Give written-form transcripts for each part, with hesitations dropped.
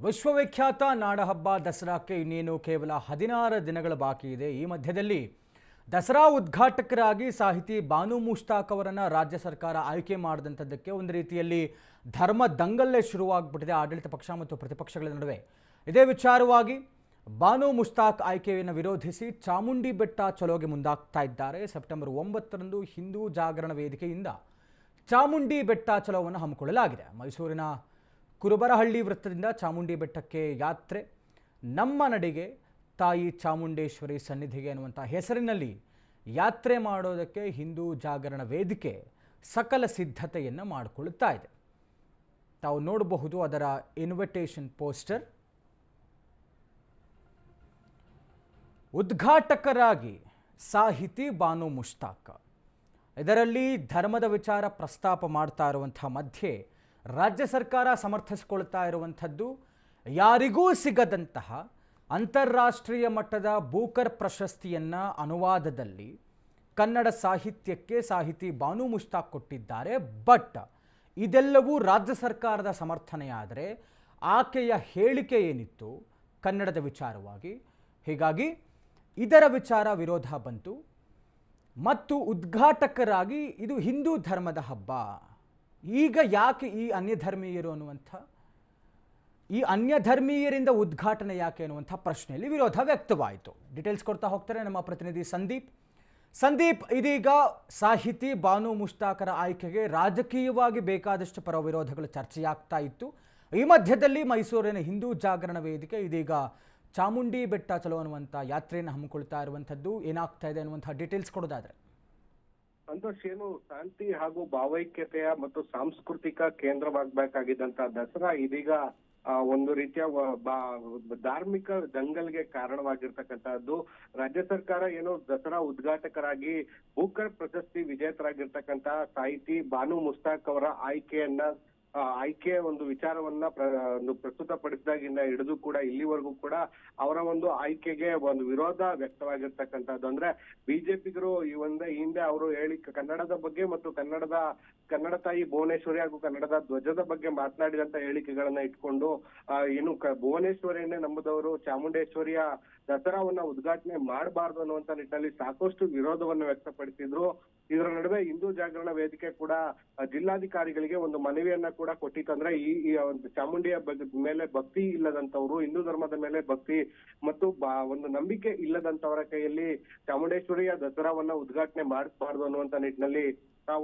ವಿಶ್ವವಿಖ್ಯಾತ ನಾಡಹಬ್ಬ ದಸರಾಕ್ಕೆ ಇನ್ನೇನು ಕೇವಲ 16 ದಿನಗಳ ಬಾಕಿ ಇದೆ. ಈ ಮಧ್ಯದಲ್ಲಿ ದಸರಾ ಉದ್ಘಾಟಕರಾಗಿ ಸಾಹಿತಿ ಬಾನು ಮುಷ್ತಾಕ್ ಅವರನ್ನು ರಾಜ್ಯ ಸರ್ಕಾರ ಆಯ್ಕೆ ಮಾಡಿದಂಥದ್ದಕ್ಕೆ ಒಂದು ರೀತಿಯಲ್ಲಿ ಧರ್ಮ ದಂಗಲ್ಲೇ ಶುರುವಾಗ್ಬಿಟ್ಟಿದೆ ಆಡಳಿತ ಪಕ್ಷ ಮತ್ತು ಪ್ರತಿಪಕ್ಷಗಳ ನಡುವೆ. ಇದೇ ವಿಚಾರವಾಗಿ ಬಾನು ಮುಷ್ತಾಕ್ ಆಯ್ಕೆಯನ್ನು ವಿರೋಧಿಸಿ ಚಾಮುಂಡಿ ಬೆಟ್ಟ ಚಲೋಗೆ ಮುಂದಾಗ್ತಾ ಇದ್ದಾರೆ. ಸೆಪ್ಟೆಂಬರ್ 9ರಂದು ಹಿಂದೂ ಜಾಗರಣ ವೇದಿಕೆಯಿಂದ ಚಾಮುಂಡಿ ಬೆಟ್ಟ ಚಲೋವನ್ನು ಹಮ್ಮಿಕೊಳ್ಳಲಾಗಿದೆ. ಮೈಸೂರಿನ ಕುರುಬರಹಳ್ಳಿ ವೃತ್ತದಿಂದ ಚಾಮುಂಡಿ ಬೆಟ್ಟಕ್ಕೆ ಯಾತ್ರೆ, ನಮ್ಮ ನಡಿಗೆ ತಾಯಿ ಚಾಮುಂಡೇಶ್ವರಿ ಸನ್ನಿಧಿಗೆ ಅನ್ನುವಂಥ ಹೆಸರಿನಲ್ಲಿ ಯಾತ್ರೆ ಮಾಡೋದಕ್ಕೆ ಹಿಂದೂ ಜಾಗರಣ ವೇದಿಕೆ ಸಕಲ ಸಿದ್ಧತೆಯನ್ನು ಮಾಡಿಕೊಳ್ಳುತ್ತಾ ಇದೆ. ತಾವು ನೋಡಬಹುದು ಅದರ ಇನ್ವಿಟೇಷನ್ ಪೋಸ್ಟರ್. ಉದ್ಘಾಟಕರಾಗಿ ಸಾಹಿತಿ ಬಾನು ಮುಷ್ತಾಕ್, ಇದರಲ್ಲಿ ಧರ್ಮದ ವಿಚಾರ ಪ್ರಸ್ತಾಪ ಮಾಡ್ತಾ ಇರುವಂಥ ಮಧ್ಯೆ ರಾಜ್ಯ ಸರ್ಕಾರ ಸಮರ್ಥಿಸಿಕೊಳ್ತಾ ಇರುವಂಥದ್ದು ಯಾರಿಗೂ ಸಿಗದಂತಹ ಅಂತಾರಾಷ್ಟ್ರೀಯ ಮಟ್ಟದ ಬೂಕರ್ ಪ್ರಶಸ್ತಿಯನ್ನು ಅನುವಾದದಲ್ಲಿ ಕನ್ನಡ ಸಾಹಿತ್ಯಕ್ಕೆ ಸಾಹಿತಿ ಬಾನು ಮುಷ್ತಾಕ್ ಕೊಟ್ಟಿದ್ದಾರೆ. ಬಟ್ ಇದೆಲ್ಲವೂ ರಾಜ್ಯ ಸರ್ಕಾರದ ಸಮರ್ಥನೆಯಾದರೆ ಆಕೆಯ ಹೇಳಿಕೆ ಏನಿತ್ತು ಕನ್ನಡದ ವಿಚಾರವಾಗಿ, ಹೀಗಾಗಿ ಇದರ ವಿಚಾರ ವಿರೋಧ ಬಂತು. ಮತ್ತು ಉದ್ಘಾಟಕರಾಗಿ ಇದು ಹಿಂದೂ ಧರ್ಮದ ಹಬ್ಬ, ಈಗ ಯಾಕೆ ಈ ಅನ್ಯಧರ್ಮೀಯರು ಅನ್ನುವಂಥ ಈ ಅನ್ಯಧರ್ಮೀಯರಿಂದ ಉದ್ಘಾಟನೆ ಯಾಕೆ ಅನ್ನುವಂಥ ಪ್ರಶ್ನೆಯಲ್ಲಿ ವಿರೋಧ ವ್ಯಕ್ತವಾಯಿತು. ಡೀಟೇಲ್ಸ್ ಕೊಡ್ತಾ ಹೋಗ್ತಾರೆ ನಮ್ಮ ಪ್ರತಿನಿಧಿ ಸಂದೀಪ್. ಇದೀಗ ಸಾಹಿತಿ ಬಾನು ಮುಷ್ತಾಕರ ಆಯ್ಕೆಗೆ ರಾಜಕೀಯವಾಗಿ ಬೇಕಾದಷ್ಟು ಪರ ವಿರೋಧಗಳು ಚರ್ಚೆಯಾಗ್ತಾ ಇತ್ತು. ಈ ಮಧ್ಯದಲ್ಲಿ ಮೈಸೂರಿನ ಹಿಂದೂ ಜಾಗರಣ ವೇದಿಕೆ ಇದೀಗ ಚಾಮುಂಡಿ ಬೆಟ್ಟ ಚಲೋ ಅನ್ನುವಂಥ ಯಾತ್ರೆಯನ್ನು ಹಮ್ಮಿಕೊಳ್ತಾ ಇರುವಂಥದ್ದು ಏನಾಗ್ತಾ ಇದೆ ಅನ್ನುವಂಥ ಡೀಟೇಲ್ಸ್ ಕೊಡೋದಾದ್ರೆ ಸಂತೋಷ್, ಏನು ಶಾಂತಿ ಹಾಗೂ ಭಾವೈಕ್ಯತೆಯ ಮತ್ತು ಸಾಂಸ್ಕೃತಿಕ ಕೇಂದ್ರವಾಗಬೇಕಾಗಿದ್ದಂತ ದಸರಾ ಇದೀಗ ಒಂದು ರೀತಿಯ ಧಾರ್ಮಿಕ ದಂಗಲ್ಗೆ ಕಾರಣವಾಗಿರ್ತಕ್ಕಂಥದ್ದು. ರಾಜ್ಯ ಸರ್ಕಾರ ಏನು ದಸರಾ ಉದ್ಘಾಟಕರಾಗಿ ಬೂಕರ್ ಪ್ರಶಸ್ತಿ ವಿಜೇತರಾಗಿರ್ತಕ್ಕಂಥ ಸಾಹಿತಿ ಬಾನು ಮುಷ್ತಾಕ್ ಅವರ ಆಯ್ಕೆಯ ಒಂದು ವಿಚಾರವನ್ನ ಪ್ರಸ್ತುತಪಡಿಸಿದಾಗಿಂದ ಹಿಡಿದು ಕೂಡ ಇಲ್ಲಿವರೆಗೂ ಕೂಡ ಅವರ ಒಂದು ಆಯ್ಕೆಗೆ ಒಂದು ವಿರೋಧ ವ್ಯಕ್ತವಾಗಿರ್ತಕ್ಕಂಥದ್ದು. ಅಂದ್ರೆ ಬಿಜೆಪಿಗರು ಈ ಹಿಂದೆ ಅವರು ಕನ್ನಡದ ಬಗ್ಗೆ ಮತ್ತು ಕನ್ನಡ ತಾಯಿ ಭುವನೇಶ್ವರಿ ಹಾಗೂ ಕನ್ನಡದ ಧ್ವಜದ ಬಗ್ಗೆ ಮಾತನಾಡಿದಂತ ಹೇಳಿಕೆಗಳನ್ನ ಇಟ್ಕೊಂಡು ಏನು ಭುವನೇಶ್ವರಿಯನ್ನೇ ನಂಬುದವರು ಚಾಮುಂಡೇಶ್ವರಿಯ ದಸರಾವನ್ನ ಉದ್ಘಾಟನೆ ಮಾಡಬಾರ್ದು ಅನ್ನುವಂತ ನಿಟ್ಟಿನಲ್ಲಿ ಸಾಕಷ್ಟು ವಿರೋಧವನ್ನು ವ್ಯಕ್ತಪಡಿಸಿದ್ರು. ಇದರ ನಡುವೆ ಹಿಂದೂ ಜಾಗರಣ ವೇದಿಕೆ ಕೂಡ ಜಿಲ್ಲಾಧಿಕಾರಿಗಳಿಗೆ ಒಂದು ಮನವಿಯನ್ನ ಕೂಡ ಕೊಟ್ಟಿತ್ತಂದ್ರೆ ಈ ಒಂದು ಚಾಮುಂಡಿಯ ಮೇಲೆ ಭಕ್ತಿ ಇಲ್ಲದಂತವ್ರು, ಹಿಂದೂ ಧರ್ಮದ ಮೇಲೆ ಭಕ್ತಿ ಮತ್ತು ಒಂದು ನಂಬಿಕೆ ಇಲ್ಲದಂತವರ ಕೈಯಲ್ಲಿ ಚಾಮುಂಡೇಶ್ವರಿಯ ದಸರಾವನ್ನ ಉದ್ಘಾಟನೆ ಮಾಡಬಾರ್ದು ಅನ್ನುವಂತ ನಿಟ್ಟಿನಲ್ಲಿ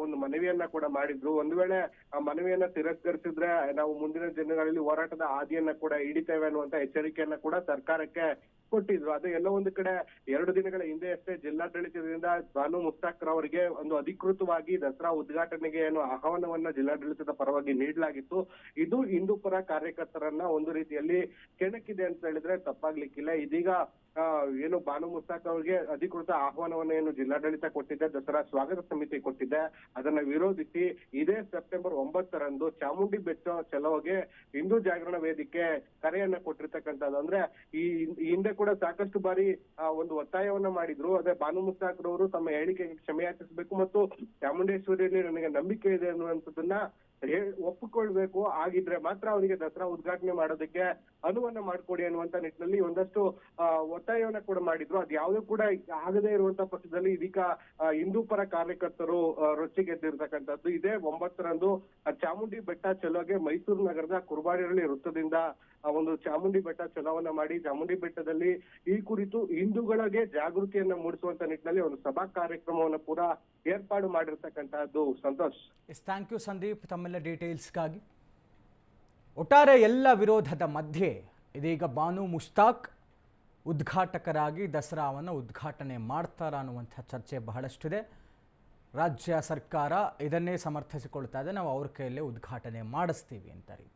ಒಂದು ಮನವಿಯನ್ನ ಕೂಡ ಮಾಡಿದ್ರು. ಒಂದು ವೇಳೆ ಆ ಮನವಿಯನ್ನ ತಿರಸ್ಕರಿಸಿದ್ರೆ ನಾವು ಮುಂದಿನ ದಿನಗಳಲ್ಲಿ ಹೋರಾಟದ ಹಾದಿಯನ್ನ ಕೂಡ ಹಿಡಿತೇವೆ ಅನ್ನುವಂತ ಎಚ್ಚರಿಕೆಯನ್ನ ಕೂಡ ಸರ್ಕಾರಕ್ಕೆ ಕೊಟ್ಟಿದ್ರು. ಅದು ಎಲ್ಲ ಒಂದು ಕಡೆ 2 ದಿನಗಳ ಹಿಂದೆ ಅಷ್ಟೇ ಜಿಲ್ಲಾಡಳಿತದಿಂದ ಬಾನು ಮುಷ್ತಾಕ್ ಅವರಿಗೆ ಒಂದು ಅಧಿಕೃತವಾಗಿ ದಸರಾ ಉದ್ಘಾಟನೆಗೆ ಏನು ಆಹ್ವಾನವನ್ನ ಜಿಲ್ಲಾಡಳಿತದ ಪರವಾಗಿ ನೀಡಲಾಗಿತ್ತು. ಇದು ಹಿಂದೂ ಪರ ಕಾರ್ಯಕರ್ತರನ್ನ ಒಂದು ರೀತಿಯಲ್ಲಿ ಕೆಣಕಿದೆ ಅಂತ ಹೇಳಿದ್ರೆ ತಪ್ಪಾಗ್ಲಿಕ್ಕಿಲ್ಲ. ಇದೀಗ ಏನು ಬಾನು ಮುಷ್ತಾಕ್ ಅವರಿಗೆ ಅಧಿಕೃತ ಆಹ್ವಾನವನ್ನ ಏನು ಜಿಲ್ಲಾಡಳಿತ ಕೊಟ್ಟಿದೆ, ದಸರಾ ಸ್ವಾಗತ ಸಮಿತಿ ಕೊಟ್ಟಿದೆ, ಅದನ್ನ ವಿರೋಧಿಸಿ ಇದೇ ಸೆಪ್ಟೆಂಬರ್ 9ರಂದು ಚಾಮುಂಡಿ ಬೆಟ್ಟ ಚಲೋಗೆ ಹಿಂದೂ ಜಾಗರಣ ವೇದಿಕೆ ಕರೆಯನ್ನ ಕೊಟ್ಟಿರ್ತಕ್ಕಂಥದ್ದು. ಅಂದ್ರೆ ಈ ಹಿಂದೆ ಕೂಡ ಸಾಕಷ್ಟು ಬಾರಿ ಒಂದು ಒತ್ತಾಯವನ್ನ ಮಾಡಿದ್ರು. ಅದೇ ಬಾನು ಮುಷ್ತಾಕ್ ರವರು ತಮ್ಮ ಹೇಳಿಕೆಗೆ ಕ್ಷಮೆಯಾಚಿಸಬೇಕು ಮತ್ತು ಚಾಮುಂಡೇಶ್ವರಿಯಲ್ಲಿ ನನಗೆ ನಂಬಿಕೆ ಇದೆ ಅನ್ನುವಂಥದ್ದನ್ನ ಒಪ್ಪಿಕೊಳ್ಬೇಕು, ಆಗಿದ್ರೆ ಮಾತ್ರ ಅವರಿಗೆ ದಸರಾ ಉದ್ಘಾಟನೆ ಮಾಡೋದಕ್ಕೆ ಅನುವನ್ನ ಮಾಡ್ಕೊಡಿ ಅನ್ನುವಂತ ನಿಟ್ಟಿನಲ್ಲಿ ಒಂದಷ್ಟು ಒತ್ತಾಯವನ್ನ ಕೂಡ ಮಾಡಿದ್ರು. ಅದು ಯಾವುದೂ ಕೂಡ ಆಗದೇ ಇರುವಂತ ಪಕ್ಷದಲ್ಲಿ ಇದೀಗ ಹಿಂದೂ ಪರ ಕಾರ್ಯಕರ್ತರು ರೊಚ್ಚಿಗೆದ್ದಿರ್ತಕ್ಕಂಥದ್ದು. ಇದೇ 9ರಂದು ಚಾಮುಂಡಿ ಬೆಟ್ಟ ಚಲೋಗೆ ಮೈಸೂರು ನಗರದ ಕುರುಬರಹಳ್ಳಿ ವೃತ್ತದಿಂದ ಒಂದು ಚಾಮುಂಡಿ ಬೆಟ್ಟ ಚಲೋವನ್ನ ಮಾಡಿ ಚಾಮುಂಡಿ ಬೆಟ್ಟದಲ್ಲಿ ಈ ಕುರಿತು ಹಿಂದೂಗಳಿಗೆ ಜಾಗೃತಿಯನ್ನ ಮೂಡಿಸುವಂತ ನಿಟ್ಟಿನಲ್ಲಿ ಒಂದು ಸಭಾ ಕಾರ್ಯಕ್ರಮವನ್ನು ಕೂಡ ಏರ್ಪಾಡು ಮಾಡಿರ್ತಕ್ಕಂಥದ್ದು. ಸಂತೋಷ್, ಥ್ಯಾಂಕ್ ಯು ಸಂದೀಪ್ ತಮ್ಮೆಲ್ಲ ಡೀಟೇಲ್ಸ್ಗಾಗಿ. ಒಟ್ಟಾರೆ ಎಲ್ಲ ವಿರೋಧದ ಮಧ್ಯೆ ಇದೀಗ ಬಾನು ಮುಷ್ತಾಕ್ ಉದ್ಘಾಟಕರಾಗಿ ದಸರಾವನ್ನು ಉದ್ಘಾಟನೆ ಮಾಡ್ತಾರಾ ಅನ್ನುವಂಥ ಚರ್ಚೆ ಬಹಳಷ್ಟಿದೆ. ರಾಜ್ಯ ಸರ್ಕಾರ ಇದನ್ನೇ ಸಮರ್ಥಿಸಿಕೊಳ್ತಾ ಇದೆ, ನಾವು ಅವ್ರ ಕೈಯಲ್ಲೇ ಉದ್ಘಾಟನೆ ಮಾಡಿಸ್ತೀವಿ ಅಂತಾರೆ.